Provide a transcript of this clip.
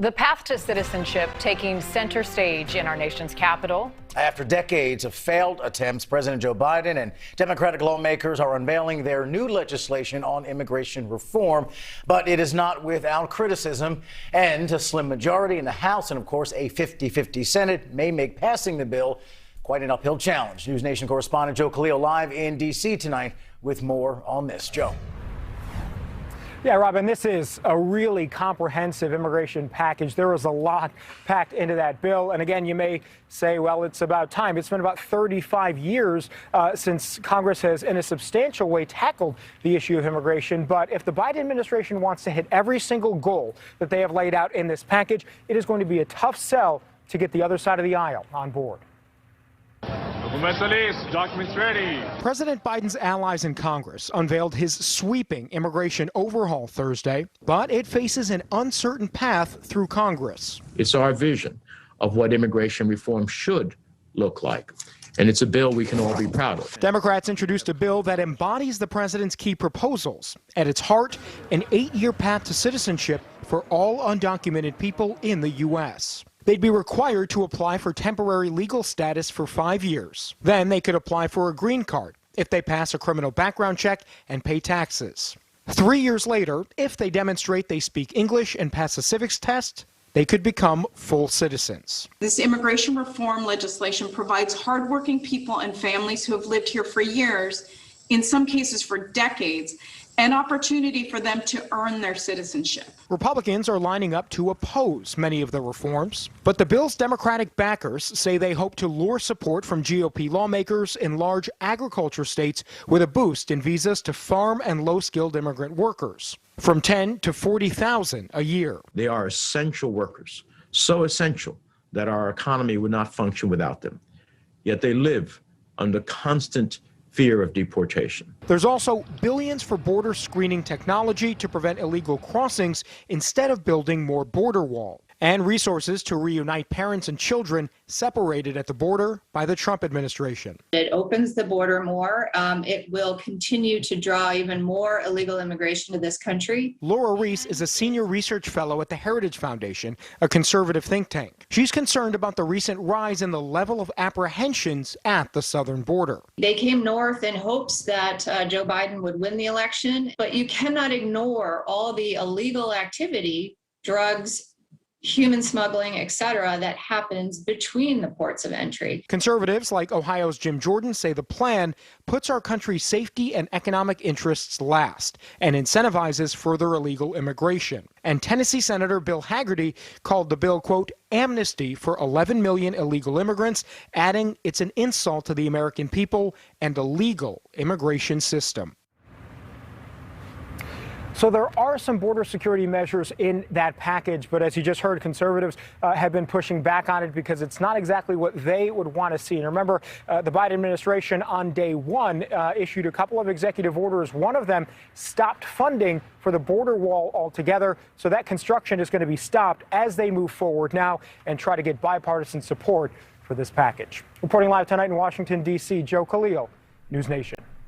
The path to citizenship taking center stage in our nation's capital. After decades of failed attempts, President Joe Biden and Democratic lawmakers are unveiling their new legislation on immigration reform. But it is not without criticism, and a slim majority in the House and, of course, a 50-50 Senate may make passing the bill quite an uphill challenge. News Nation correspondent Joe Khalil live in D.C. tonight with more on this. Joe. Yeah, Robin, this is a really comprehensive immigration package. There is a lot packed into that bill. And again, you may say, well, it's about time. It's been about 35 years since Congress has, in a substantial way, tackled the issue of immigration. But if the Biden administration wants to hit every single goal that they have laid out in this package, it is going to be a tough sell to get the other side of the aisle on board. Documents ready. President Biden's allies in Congress unveiled his sweeping immigration overhaul Thursday, but it faces an uncertain path through Congress. It's our vision of what immigration reform should look like, and it's a bill we can all be proud of. Democrats introduced a bill that embodies the president's key proposals. At its heart, an 8-year path to citizenship for all undocumented people in the U.S. They'd be required to apply for temporary legal status for 5 years. Then they could apply for a green card if they pass a criminal background check and pay taxes. 3 years later, if they demonstrate they speak English and pass a civics test, they could become full citizens. This immigration reform legislation provides hardworking people and families who have lived here for years, in some cases for decades, an opportunity for them to earn their citizenship. Republicans are lining up to oppose many of the reforms, but the bill's Democratic backers say they hope to lure support from GOP lawmakers in large agriculture states with a boost in visas to farm and low-skilled immigrant workers, from 10 to 40,000 a year. They are essential workers, so essential that our economy would not function without them. Yet they live under constant fear of deportation. There's also billions for border screening technology to prevent illegal crossings instead of building more border wall, and resources to reunite parents and children separated at the border by the Trump administration. It opens the border more. It will continue to draw even more illegal immigration to this country. Laura Reese is a senior research fellow at the Heritage Foundation, a conservative think tank. She's concerned about the recent rise in the level of apprehensions at the southern border. They came north in hopes that Joe Biden would win the election, but you cannot ignore all the illegal activity, drugs, human smuggling, etc., that happens between the ports of entry. Conservatives like Ohio's Jim Jordan say the plan puts our country's safety and economic interests last and incentivizes further illegal immigration. And Tennessee Senator Bill Hagerty called the bill, quote, amnesty for 11 million illegal immigrants, adding it's an insult to the American people and a legal immigration system. So there are some border security measures in that package, but as you just heard, conservatives have been pushing back on it because it's not exactly what they would want to see. And remember, the Biden administration on day one issued a couple of executive orders. One of them stopped funding for the border wall altogether. So that construction is going to be stopped as they move forward now and try to get bipartisan support for this package. Reporting live tonight in Washington, D.C., Joe Khalil, News Nation.